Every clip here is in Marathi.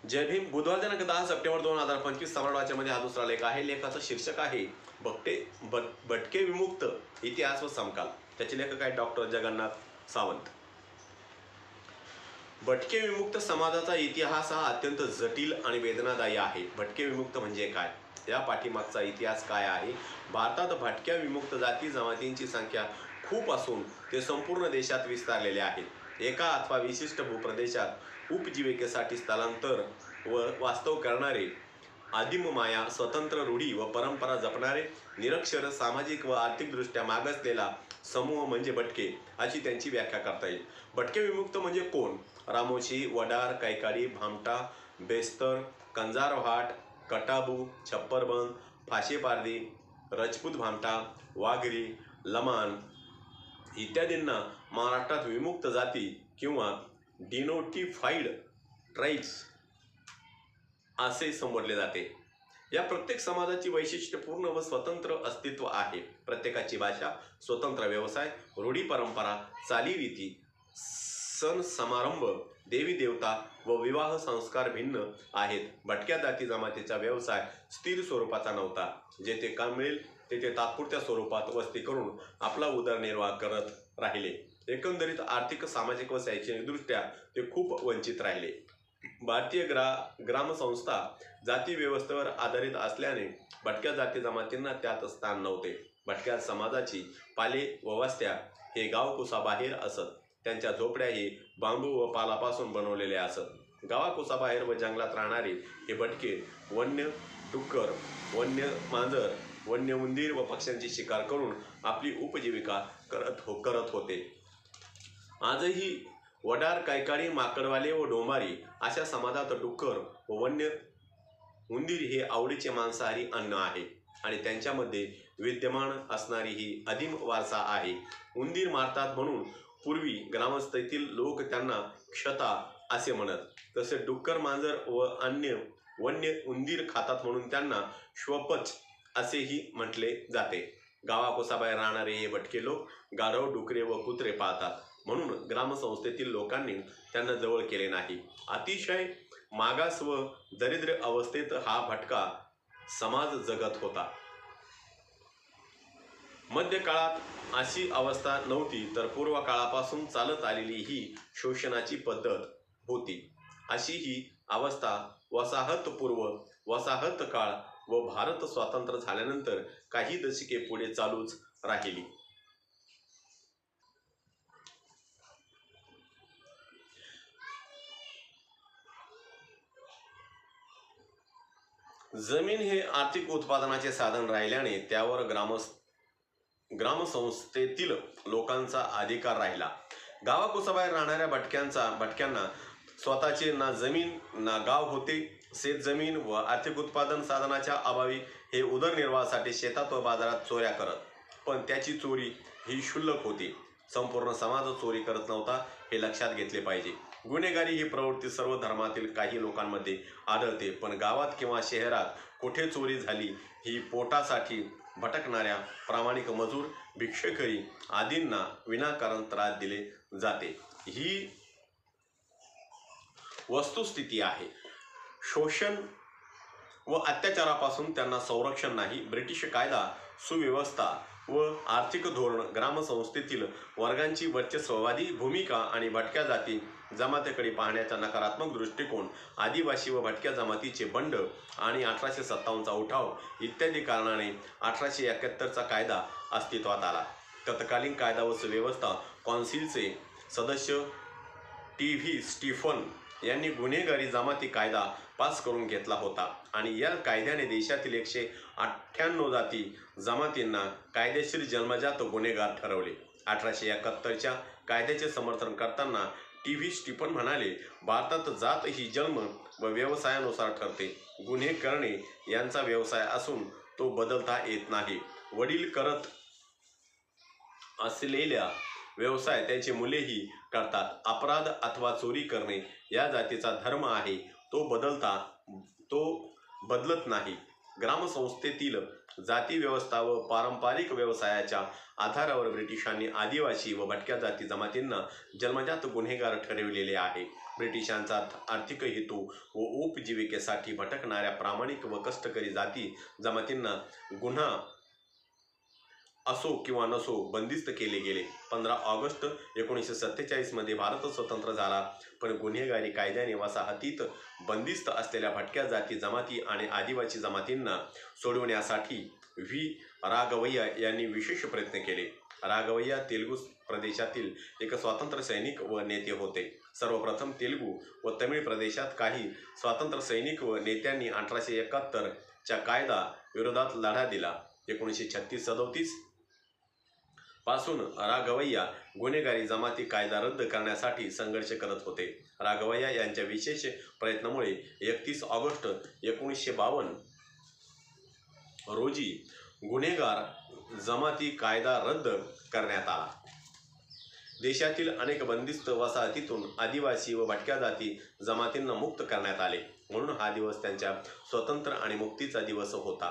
जय भीम. बुधवार दिनांक 10 सप्टेंबर 2025 सम्राट वाचनामध्ये हा दुसरा लेख आहे. लेखाचं शीर्षक आहे भटके विमुक्त इतिहास व समकाल. त्याचे लेखक आहेत डॉक्टर जगन्नाथ सावंत. भटके विमुक्त समाजाचा इतिहास हा अत्यंत जटिल आणि वेदनादायी आहे. भटके विमुक्त म्हणजे काय? या पाठीमागचा इतिहास काय आहे? भारतात भटक्या विमुक्त जाती जमातींची संख्या खूप असून ते संपूर्ण देशात विस्तारलेले आहेत. एका अथवा विशिष्ट भूप्रदेशात उपजीविकेसाठी स्थलांतर व वास्तव करणारे, आदिम माया स्वतंत्र रूढी व परंपरा जपणारे, निरक्षर सामाजिक व आर्थिकदृष्ट्या मागासलेला समूह म्हणजे भटके अशी त्यांची व्याख्या करता येईल. भटके विमुक्त म्हणजे कोण? रामोशी, वडार, कैकाडी, भामटा, बेस्तर, कंजारव्हाट, कटाबू, छप्परबंद, फाशेपारधी, रजपूत भामटा, वाघरी, लमाण इत्यादींना महाराष्ट्रात विमुक्त जाती किंवा डिनोटिफाईड ट्राईब्स असे संबोधले जाते. या प्रत्येक समाजाची वैशिष्ट्यपूर्ण व स्वतंत्र अस्तित्व आहे. प्रत्येकाची भाषा, स्वतंत्र व्यवसाय, रूढी परंपरा, चालीरीती, सण समारंभ, देवी देवता व विवाह संस्कार भिन्न आहेत. भटक्या जाती जमातीचा व्यवसाय स्थिर स्वरूपाचा नव्हता. जेथे काम मिळेल तेथे तात्पुरत्या स्वरूपात वस्ती करून आपला उदरनिर्वाह करत राहिले. एकंदरीत आर्थिक, सामाजिक व शैक्षणिकदृष्ट्या ते खूप वंचित राहिले. भारतीय ग्रामसंस्था जाती व्यवस्थेवर आधारित असल्याने भटक्या जाती जमातींना त्यात स्थान नव्हते. भटक्या समाजाची पाले व वस्त्या हे गावकुसाबाहेर असत. त्यांच्या झोपड्या ही बांबू व पालापासून बनवलेल्या असत. गावाकुसाबाहेर व जंगलात राहणारे हे भटके वन्य डुक्कर, वन्य मांजर, वन्य उंदीर व पक्ष्यांची शिकार करून आपली उपजीविका करत होते. आजही वडार, कैकाडी, माकडवाले व डोंबारी अशा समाजात डुक्कर व वन्य उंदीर हे आवडीचे मांसाहारी अन्न आहे आणि त्यांच्यामध्ये विद्यमान असणारी ही आदिम वारसा आहे. उंदीर मारतात म्हणून पूर्वी ग्रामस्थ येथील लोक त्यांना क्षता असे म्हणत. तसे डुक्कर, मांजर व अन्य वन्य उंदीर खातात म्हणून त्यांना श्वपच असेही म्हटले जाते. गावाकुसाबाहेर राहणारे हे भटके लोक गाढव, डुकरे व कुत्रे पाळतात म्हणून ग्रामसंस्थेतील लोकांनी त्यांना जवळ केले नाही. अतिशय मागास व दरिद्र अवस्थेत हा भटका समाज जगत होता. मध्य काळात अशी अवस्था नव्हती तर पूर्व काळापासून चालत आलेली ही शोषणाची पद्धत होती. अशी ही अवस्था वसाहतपूर्व, वसाहत काळ व भारत स्वतंत्र झाल्यानंतर काही दशके पुढे चालूच राहिली. जमीन हे आर्थिक उत्पादनाचे साधन राहिल्याने त्यावर ग्रामसंस्थेतील लोकांचा अधिकार राहिला. गावाकुसाबाहेर राहणाऱ्या भटक्यांना स्वतःचे ना जमीन ना गाव होते. शेतजमीन व आर्थिक उत्पादन साधनाच्या अभावी हे उदरनिर्वाहासाठी शेतात व बाजारात चोऱ्या करत. पण त्याची चोरी ही क्षुल्लक होती. संपूर्ण समाज चोरी करत नव्हता हे लक्षात घेतले पाहिजे. गुन्हेगारी ही प्रवृत्ती सर्व धर्मातील काही लोकांमध्ये आढळते. पण गावात किंवा शहरात कुठे चोरी झाली ही पोटासाठी भटकणाऱ्या प्रामाणिक मजूर, भिक्षेकरी आदींना विनाकारण त्रास दिले जाते. ही वस्तुस्थिती आहे. शोषण व अत्याचारापासून त्यांना संरक्षण नाही. ब्रिटिश कायदा, सुव्यवस्था व आर्थिक धोरण, ग्रामसंस्थेतील वर्गांची वर्चस्ववादी भूमिका आणि भटक्या जाती जमातीकडे पाहण्याचा नकारात्मक दृष्टिकोन, आदिवासी व भटक्या जमातीचे बंड आणि 1857चा उठाव इत्यादी कारणाने 1871चा कायदा अस्तित्वात आला. तत्कालीन कायदा व सुव्यवस्था कौन्सिलचे सदस्य टी.व्ही. स्टीफन यांनी गुन्हेगारी जमाती कायदा पास करून घेतला होता आणि या कायद्याने देशातील 198 जाती जमातींना कायदेशीर जन्मजात गुन्हेगार ठरवले. 1871च्या कायद्याचे समर्थन करताना टी.व्ही. स्टीफन म्हणाले, भारतात जात ही जन्म व व्यवसायानुसार ठरते. गुन्हे करणे यांचा व्यवसाय असून तो बदलता येत नाही. वडील करत असलेला व्यवसाय त्यांची मुलेही करतात. अपराध अथवा चोरी करणे या जातीचा धर्म आहे. तो बदलत नाही. ग्रामसंस्थेतील जाती व्यवस्था व पारंपरिक व्यवसायाच्या आधारावर ब्रिटिशांनी आदिवासी व भटक्या जाती जमातींना जन्मजात गुन्हेगार ठरविलेले आहे. ब्रिटिशांचा आर्थिक हेतू व उपजीविकेसाठी भटकणाऱ्या प्रामाणिक व कष्टकरी जाती जमातींना गुन्हा असो किंवा नसो बंदिस्त केले गेले. 15 ऑगस्ट 1947 मध्ये भारत स्वतंत्र झाला, पण गुन्हेगारी कायद्याने वसाहतीत बंदिस्त असलेल्या भटक्या जाती जमाती आणि आदिवासी जमातींना सोडवण्यासाठी व्ही. राघवय्या यांनी विशेष प्रयत्न केले. राघवय्या तेलुगू प्रदेशातील एक स्वातंत्र्य सैनिक व नेते होते. सर्वप्रथम तेलुगू व तमिळ प्रदेशात काही स्वातंत्र्य सैनिक व नेत्यांनी 1871 च्या कायदा विरोधात लढा दिला. 1936-37 पासून राघवय्या गुन्हेगारी जमाती कायदा रद्द करण्यासाठी संघर्ष करत होते. राघवय्या यांच्या विशेष प्रयत्नामुळे 31 ऑगस्ट 1952 रोजी गुन्हेगार जमाती कायदा रद्द करण्यात आला. देशातील अनेक बंदिस्त वसाहतीतून आदिवासी व भटक्या जाती जमातींना मुक्त करण्यात आले, म्हणून हा दिवस त्यांच्या स्वातंत्र्य आणि मुक्तीचा दिवस होता.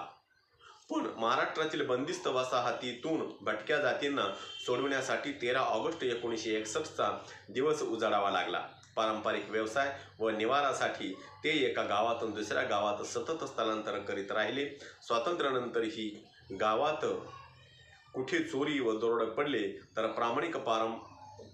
पण महाराष्ट्रातील बंदिस्त वसाहतीतून भटक्या जातींना सोडवण्यासाठी 13 ऑगस्ट 1961 चा दिवस उजाडावा लागला. पारंपरिक व्यवसाय व निवारासाठी ते एका गावातून दुसऱ्या गावात सतत स्थलांतर करीत राहिले. स्वातंत्र्यानंतरही गावात कुठे चोरी व दरोडे पडले तर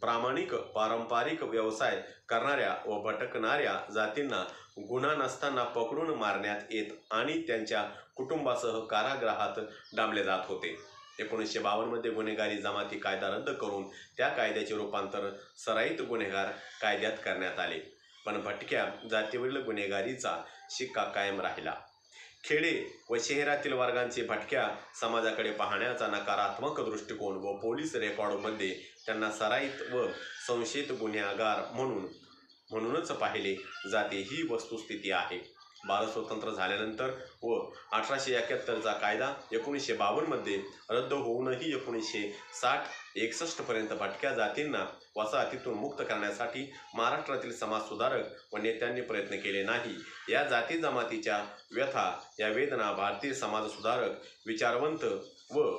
पारंपरिक व्यवसाय करणाऱ्या व भटकणाऱ्या जातींना गुन्हा नसताना पकडून मारण्यात येत आणि त्यांच्या कुटुंबासह कारागृहात डांबले जात होते. 1952 मध्ये गुन्हेगारी जमाती कायदा रद्द करून त्या कायद्याचे रूपांतर सराईत गुन्हेगार कायद्यात करण्यात आले, पण भटक्या जातीवरील गुन्हेगारीचा शिक्का कायम राहिला. खेडे व शहरातील वर्गांचे भटक्या समाजाकडे पाहण्याचा नकारात्मक दृष्टिकोन व पोलीस रेकॉर्डमध्ये त्यांना सराईत व संशयित गुन्हेगार म्हणूनच पाहिले जाते ही वस्तुस्थिती आहे. भारत स्वतंत्र झाल्यानंतर व 1871 चा कायदा 1952 मध्ये रद्द होऊनही 1960-61 पर्यंत भटक्या जातींना वसाहतीतून मुक्त करण्यासाठी महाराष्ट्रातील समाजसुधारक व नेत्यांनी प्रयत्न केले नाही. या जाती जमातीच्या व्यथा या वेदना भारतीय समाजसुधारक विचारवंत व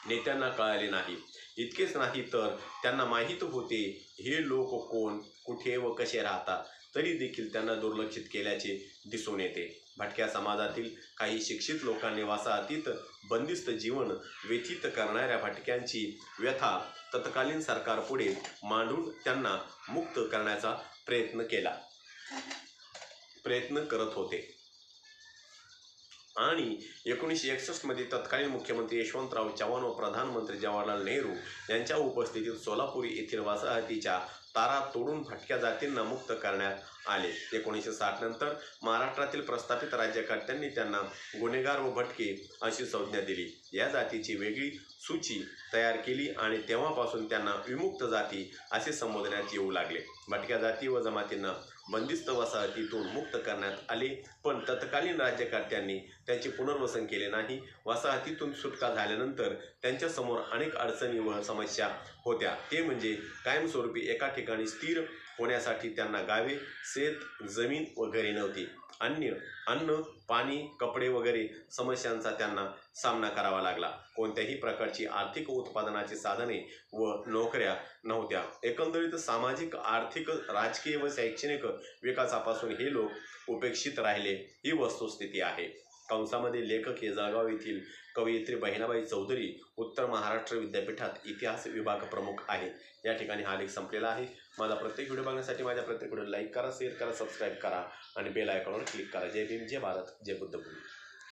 नेत्यांना कळाले नाही. इतकेच नाही तर त्यांना माहीत होते हे लोक कोण, कुठे व कसे राहतात, तरी देखील त्यांना दुर्लक्षित केल्याचे दिसून येते. भटक्या समाजातील काही शिक्षित लोकांनी वसाहतीत बंदिस्त जीवन व्यतीत करणाऱ्या भटक्यांची व्यथा तत्कालीन सरकारपुढे मांडून त्यांना मुक्त करण्याचा प्रयत्न करत होते. आणि 1961 मध्ये तत्कालीन मुख्यमंत्री यशवंतराव चव्हाण व प्रधानमंत्री जवाहरलाल नेहरू यांच्या उपस्थितीत सोलापूर येथील वसाहतीच्या तारा तोडून भटक्या जातींना मुक्त करण्यात आले. 1960 नंतर महाराष्ट्रातील प्रस्थापित राज्यकर्त्यांनी त्यांना गुन्हेगार व भटके अशी संज्ञा दिली. या जातीची वेगळी सूची तयार केली आणि तेव्हापासून त्यांना विमुक्त जाती असे संबोधण्यात येऊ लागले. भटक्या जाती व जमातींना बंदिस्त वसाहतीतून मुक्त करण्यात आले, पण तत्कालीन राज्यकर्त्यांनी त्यांचे पुनर्वसन केले नाही. वसाहतीतून सुटका झाल्यानंतर त्यांच्यासमोर अनेक अडचणी व समस्या होत्या. ते म्हणजे कायमस्वरूपी एका ठिकाणी स्थिर होण्यासाठी त्यांना गावे, शेत, जमीन व घरे नव्हती. अन्न, पाणी, कपडे वगैरे समस्यांचा त्यांना सामना करावा लागला. कोणत्याही प्रकारची आर्थिक उत्पादनाची साधने व नोकऱ्या नव्हत्या. एकंदरीत सामाजिक, आर्थिक, राजकीय व शैक्षणिक विकासापासून हे लोक उपेक्षित राहिले ही वस्तुस्थिती आहे. कंसामध्ये लेखक हे जळगाव येथील कवयित्री बहिणाबाई चौधरी उत्तर महाराष्ट्र विद्यापीठात इतिहास विभाग प्रमुख आहे. या ठिकाणी हा लेख संपलेला आहे. माझा प्रत्येक व्हिडिओ बघण्यासाठी माझ्या प्रत्येक व्हिडिओ लाईक करा, शेअर करा, सबस्क्राईब करा आणि बेल आयकॉनवर क्लिक करा. जय भीम, जय भारत, जय बुद्धभूमी.